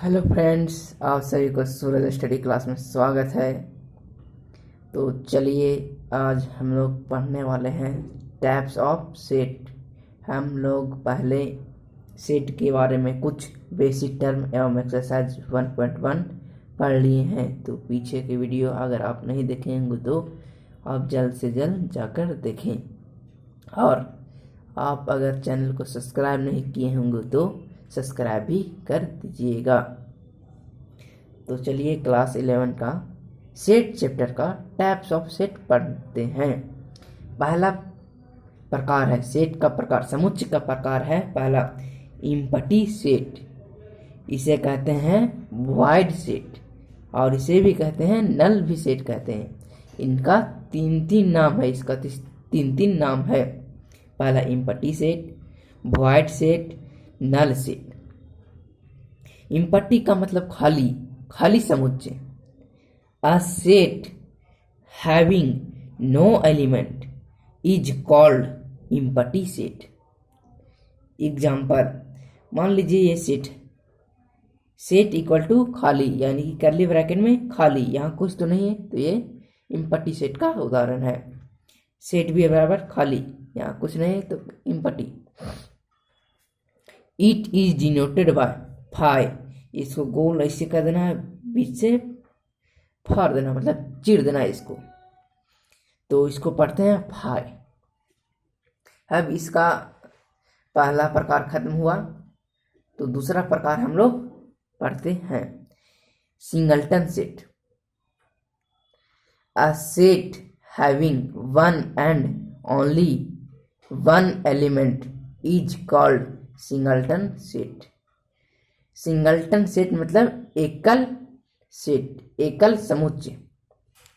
Hello friends, आप सभी को सूरज स्टडी क्लास में स्वागत है। तो चलिए आज हम लोग पढ़ने वाले हैं टाइप्स ऑफ सेट। हम लोग पहले सेट के बारे में कुछ बेसिक टर्म एवं एक्सरसाइज 1.1 पढ़ लिए हैं। तो पीछे की वीडियो अगर आप नहीं देखे होंगे तो आप जल्द से जल्द जाकर देखें, और आप अगर चैनल को सब्सक्राइब नहीं किए होंगे तो सब्सक्राइब भी कर दीजिएगा। तो चलिए क्लास 11 का सेट चैप्टर का टाइप्स ऑफ सेट पढ़ते हैं। पहला प्रकार है सेट का प्रकार, समुच्चय का प्रकार है पहला इम्पटी सेट। इसे कहते हैं वॉइड सेट, और इसे भी कहते हैं नल भी सेट कहते हैं। इनका तीन नाम है, इसका तीन नाम है। पहला empty set, void set, null set. Empty का मतलब खाली समुच्चय। A set having no element is called empty set. Example, मान लीजिए ये सेट इक्वल टू खाली, यानी कि कर्ली ब्रैकेट में खाली, यहाँ कुछ तो नहीं है, तो ये इम्पटी सेट का उदाहरण है। सेट भी बराबर खाली, यहाँ कुछ नहीं है तो empty. It is denoted by phi, इसको गोल ऐसे कर देना है, बीच से फाड़ देना, मतलब चीर देना है इसको, तो इसको पढ़ते हैं फाई। अब इसका पहला प्रकार खत्म हुआ, तो दूसरा प्रकार हम लोग पढ़ते हैं singleton set. A set having one and only one element is called singleton set. Singleton set मतलब एकल सेट, एकल समुच्चय।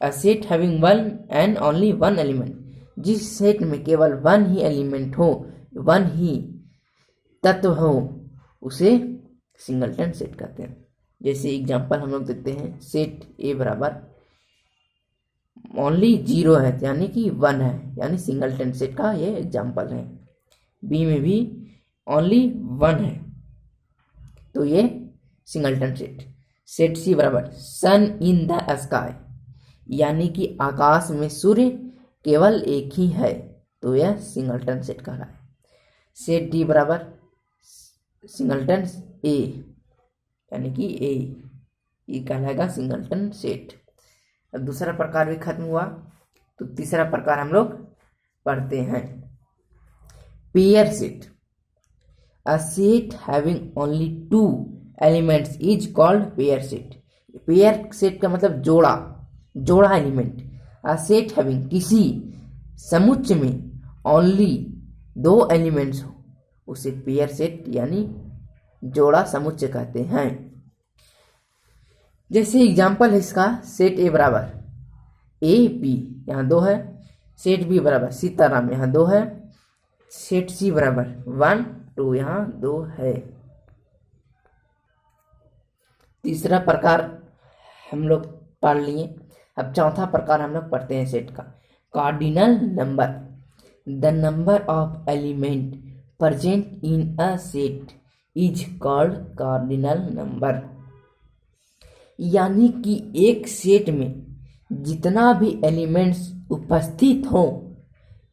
A set having one and only one element, जिस सेट में केवल वन ही एलिमेंट हो, वन ही तत्व हो, उसे सिंगलटन सेट कहते हैं। जैसे एग्जांपल हम लोग देखते हैं, सेट ए बराबर ओनली 0 है, यानी कि 1 है, यानी सिंगलटन सेट का ये एग्जांपल है। बी में भी ओनली 1 है, तो ये सिंगलटन सेट। सेट सी बराबर सन इन द स्काई, यानी कि आकाश में सूर्य केवल एक ही है, तो यह सिंगलटन सेट कहलाए। सेट डी बराबर सिंगलटन ए, यानी कि ए, ये कहलाएगा सिंगलटन सेट। अब दूसरा प्रकार भी खत्म हुआ, तो तीसरा प्रकार हम लोग पढ़ते हैं pair set. A set having only two elements is called pair set. Pair set का मतलब जोड़ा एलिमेंट। A set having किसी समुच्चय में ओनली 2 एलिमेंट्स हो, उसे पेयर सेट यानी जोड़ा समुच्चय कहते हैं। जैसे एग्जांपल है इसका, सेट ए बराबर ए बी, यहाँ 2 है। सेट बी बराबर सीताराम, यहाँ 2 है। सेट सी बराबर 1 2, यहाँ 2 है। तीसरा प्रकार हम लोग पढ़ लिए। अब चौथा प्रकार हम लोग पढ़ते हैं सेट का cardinal number. The number of element present in a set is called cardinal number, यानी कि एक सेट में जितना भी एलिमेंट्स उपस्थित हो,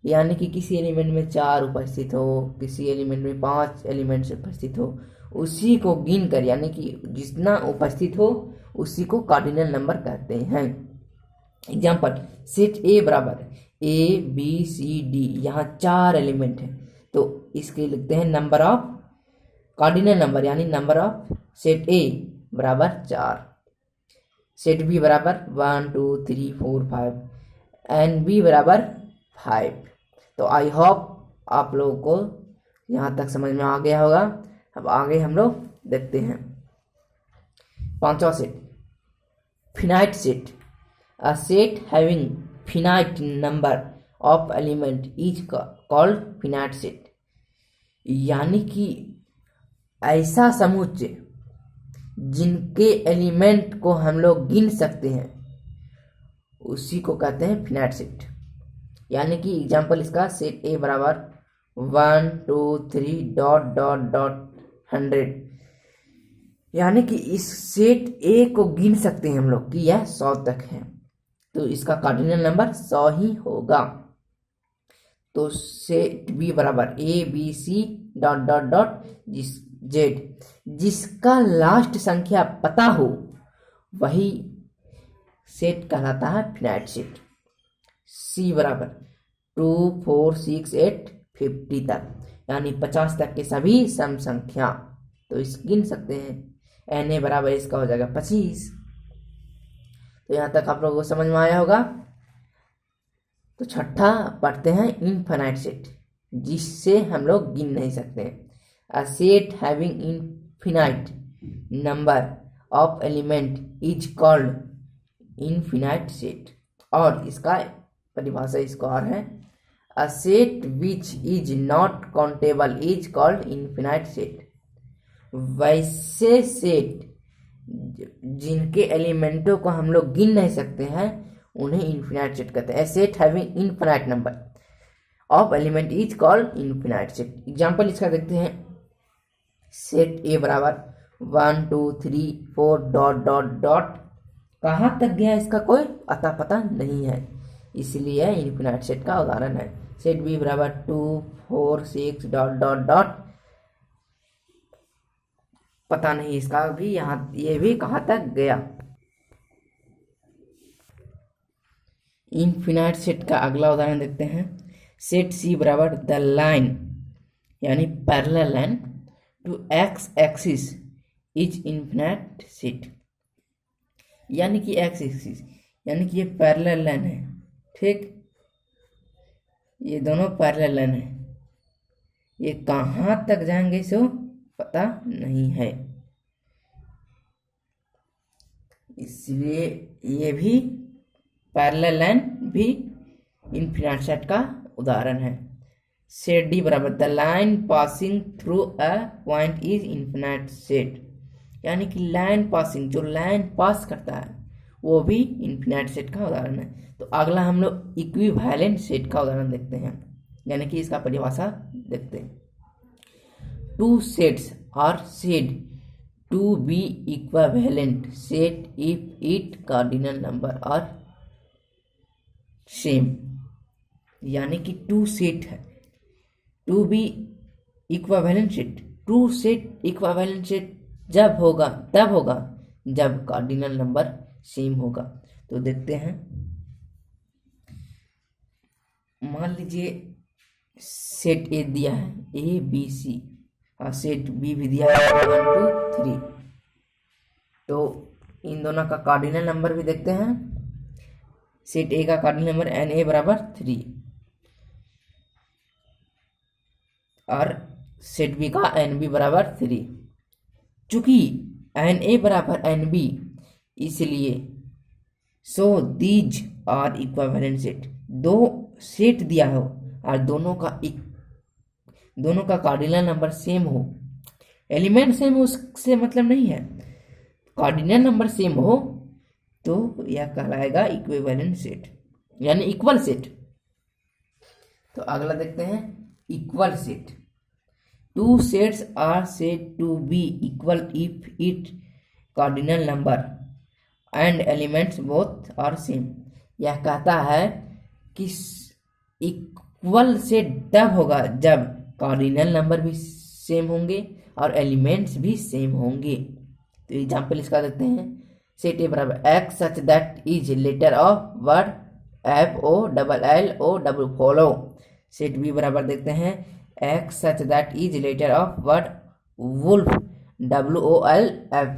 यानी कि किसी एलिमेंट में 4 उपस्थित हो, किसी एलिमेंट में 5 एलिमेंट्स उपस्थित हो, उसी को गिन कर, यानी कि जितना उपस्थित हो उसी को कार्डिनल नंबर कहते हैं। एग्जांपल, सेट ए बराबर ए बी सी डी, यहाँ 4 एलिमेंट है, तो इसके लिखते हैं नंबर ऑफ कार्डिनल नंबर, यानी नंबर ऑफ सेट ए बराबर 4। सेट बी बराबर 1 2 3 4 5 एंड बी बराबर 5। तो आई होप आप लोगों को यहाँ तक समझ में आ गया होगा। अब आगे हम लोग देखते हैं पांचवा set finite set. A set having finite number of element is called finite set, यानी कि ऐसा समुच्चय जिनके एलिमेंट को हम लोग गिन सकते हैं, उसी को कहते हैं फिनाइट सेट। यानी कि एग्जांपल इसका, सेट ए बराबर 1 2 3 डॉट डॉट डॉट 100, यानी कि इस सेट ए को गिन सकते हैं हम लोग कि यह 100 तक है, तो इसका कार्डिनल नंबर 100 ही होगा। तो सेट बी बराबर a b c dot dot dot z, जिसका लास्ट संख्या पता हो वही सेट कहलाता है फिनाइट सेट। सी बराबर 2 4 6 8 50 तक, यानी 50 तक के सभी सम संख्या, तो इस गिन सकते हैं। एन ए बराबर इसका हो जाएगा 25। तो यहाँ तक आप लोगों को समझ में आया होगा। तो छठा पढ़ते हैं इनफाइनाइट सेट, जिससे हम लोग गिन नहीं सकते। अ set having infinite number of element is called infinite set. और इसका परिभाषा इसको और है, a set which is not countable is called infinite set. वैसे सेट जिनके एलिमेंटों को हम लोग गिन नहीं सकते हैं उन्हें इनफिनाइट सेट कहते हैं। Set having infinite number of element is called infinite set. Example इसका देखते हैं। सेट ए बराबर 1 2 3 4 डॉट डॉट डॉट, कहाँ तक गया इसका कोई अता पता नहीं है, इसलिए इनफिनाइट सेट का उदाहरण है। सेट बी बराबर 2 4 6 डॉट डॉट डॉट, पता नहीं इसका भी, यहाँ ये भी कहाँ तक गया। इनफिनाइट सेट का अगला उदाहरण देखते हैं। सेट सी बराबर द लाइन यानी parallel line to x axis is infinite set, यानी कि एक्स एक्सिस यानी कि ये पैरेलल लाइन है, ठीक, ये दोनों पैरेलल लाइन है, ये कहाँ तक जाएंगे सो पता नहीं है, इसलिए ये भी पैरेलल लाइन भी इनफिनाइट सेट का उदाहरण है। सेट डी बराबर the line passing through a point is infinite set, यानी कि लाइन पासिंग, जो लाइन पास करता है वो भी इनफिनाइट सेट का उदाहरण है। तो अगला हम लोग इक्विवेलेंट सेट का उदाहरण देखते हैं, यानी कि इसका परिभाषा देखते हैं। Two sets are said to be equivalent set if it cardinal number are same, यानी कि टू सेट है to be equivalent set. Two set equivalent set जब होगा तब होगा जब कार्डिनल नंबर सेम होगा। तो देखते हैं, मान लीजिए सेट ए दिया है ए बी सी और सेट बी भी दिया है 1 2 3, तो इन दोनों का कार्डिनल नंबर भी देखते हैं। सेट ए का कार्डिनल नंबर एन ए बराबर 3 और सेट बी का एन बी बराबर 3। चूंकि एन ए बराबर एन बी, इसलिए so these are equivalent set. दो सेट दिया हो और दोनों का कार्डिनल नंबर सेम हो, एलिमेंट सेम हो उससे मतलब नहीं है, कार्डिनल नंबर सेम हो तो यह कहलाएगा इक्विवेलेंट सेट यानी इक्वल सेट। तो अगला देखते हैं equal set. Two sets are said to be equal if it cardinal number and elements both are same. यह कहता है कि इक्वल सेट तब होगा जब कार्डिनल नंबर भी सेम होंगे और एलिमेंट्स भी सेम होंगे। तो एग्जाम्पल इसका देखते हैं। सेट ए बराबर x such that is letter of word F O double L O double follow. Set B बराबर देखते हैं x such that is letter of word wolf W O L F.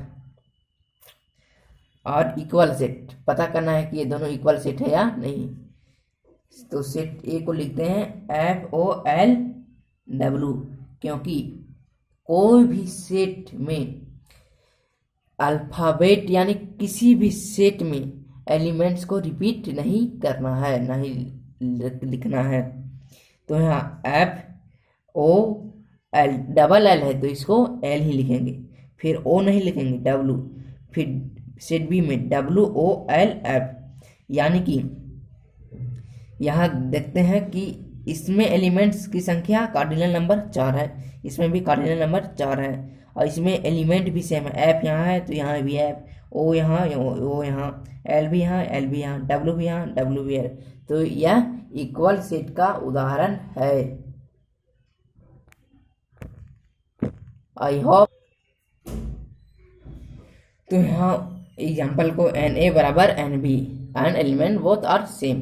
और equal set पता करना है कि ये दोनों इक्वल सेट है या नहीं। तो सेट ए को लिखते हैं एफ ओ एल डब्ल्यू, क्योंकि कोई भी सेट में अल्फाबेट यानी किसी भी सेट में एलिमेंट्स को रिपीट नहीं करना है, नहीं लिखना है। तो यहाँ F O L double L है तो इसको एल ही लिखेंगे, फिर ओ नहीं लिखेंगे डब्ल्यू, फिर सेट बी में डब्ल्यू ओ एल एफ। यानी कि यहाँ देखते हैं कि इसमें एलिमेंट्स की संख्या कार्डिनल नंबर 4 है, इसमें भी कार्डिनल नंबर 4 है और इसमें एलिमेंट भी सेम है। एफ यहाँ है तो यहाँ भी एफ, ओ यहाँ, ओ यहाँ, एल भी यहाँ, एल भी यहाँ, डब्ल्यू भी यहाँ, डब्ल्यू भी है। तो यह इक्वल सेट का उदाहरण है। I hope. तो यहाँ एग्जाम्पल को एन ए बराबर n B and element both are same.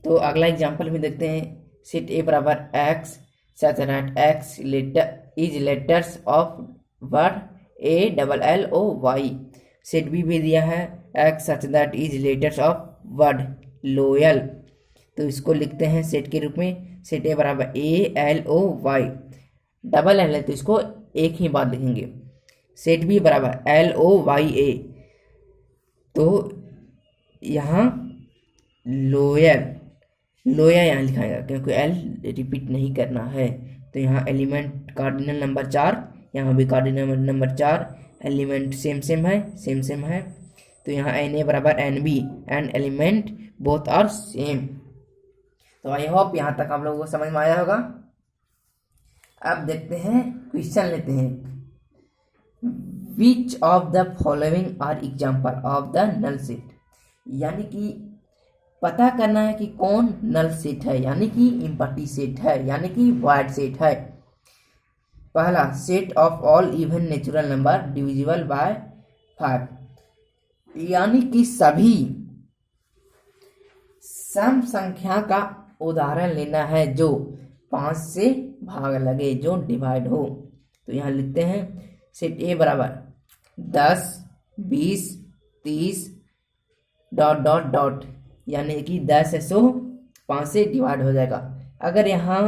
तो अगला एग्जाम्पल में देखते हैं। सेट ए बराबर x such that x is letters of word A double L O Y. Set B भी दिया है x such that is letters of word loyal. तो इसको लिखते हैं सेट के रूप में। सेट ए बराबर A L O Y, double L है तो इसको एक ही बार लिखेंगे। सेट बी बराबर एल ओ वाई ए, तो यहाँ लोयल, लोया यहाँ लिखाएगा क्योंकि एल रिपीट नहीं करना है। तो यहाँ एलिमेंट कार्डिनल नंबर 4, यहाँ भी cardinal number 4, element same same है। तो यहाँ एन ए बराबर n B and element both are same. तो आई होप यहाँ तक आप लोगों को समझ में आया होगा। अब देखते हैं, क्वेश्चन लेते हैं। Which of the following are example of the null set, यानी कि पता करना है कि कौन नल सेट है, यानी कि इम्पटी सेट है, यानी कि वॉइड सेट है। पहला, set of all even natural number divisible by 5, यानी कि सभी सम संख्या का उदाहरण लेना है जो 5 से भाग लगे, जो डिवाइड हो। तो यहाँ लिखते हैं सेट ए बराबर 10, 20, 30 डॉट डॉट डॉट, यानी कि 10 है सो 5 से डिवाइड हो जाएगा। अगर यहाँ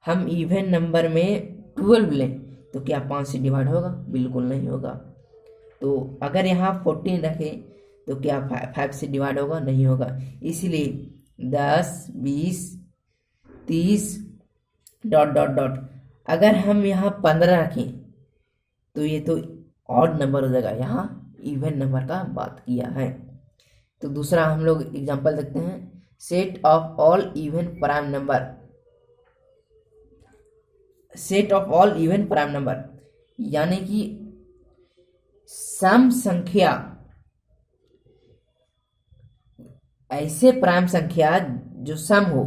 हम इवन नंबर में 12 लें तो क्या 5 से डिवाइड होगा? बिल्कुल नहीं होगा। तो अगर यहाँ 14 रखें तो क्या 5 से डिवाइड होगा? नहीं होगा। इसीलिए 10, 20, 30 डॉट डॉट डॉट। अगर हम यहाँ 15 रखें तो ये तो ऑड नंबर हो जाएगा, यहाँ इवन नंबर का बात किया है। तो दूसरा हम लोग एग्जांपल देखते हैं। Set of all even prime number, set of all even prime number, यानी कि सम संख्या, ऐसे प्राइम संख्या जो सम हो,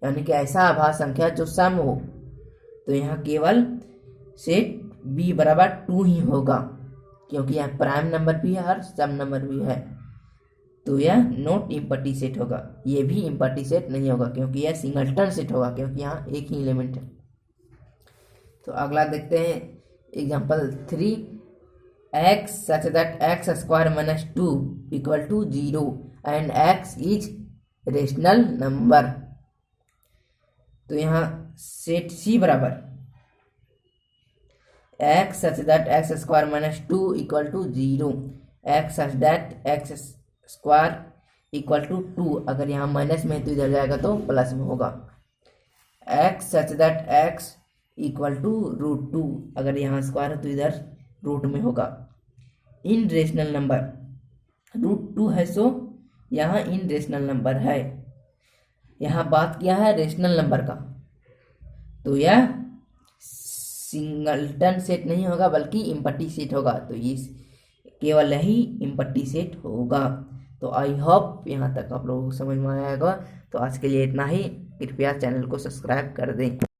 यानी कि ऐसा आभाज्य संख्या जो सम हो। तो यहाँ केवल सेट बी बराबर 2 ही होगा, क्योंकि यहाँ प्राइम नंबर भी है और सम नंबर भी है। तो यह नॉट इम्पटी सेट होगा। ये भी इम्पटी सेट नहीं होगा क्योंकि यह सिंगलटन सेट होगा, क्योंकि यहाँ एक ही एलिमेंट है। तो अगला देखते हैं example 3। x such that x square minus 2 equal to 0 and x is rational number. तो यहाँ सेट सी बराबर x such that x square minus 2 equal to 0, x such that x square equal to 2, अगर यहाँ minus में तो इधर जाएगा तो प्लस में होगा। x such that x equal to √2, अगर यहाँ स्क्वायर है तो इधर रूट में होगा। इन रेशनल नंबर √2 है सो यहाँ इन रेशनल नंबर है। यहाँ बात किया है रेशनल नंबर का, तो यह सिंगलटन सेट नहीं होगा बल्कि इम्पटी सेट होगा। तो ये केवल यही इम्पटी सेट होगा। तो आई होप यहाँ तक आप लोगों को समझ में आया होगा। तो आज के लिए इतना ही। कृपया चैनल को सब्सक्राइब कर दें।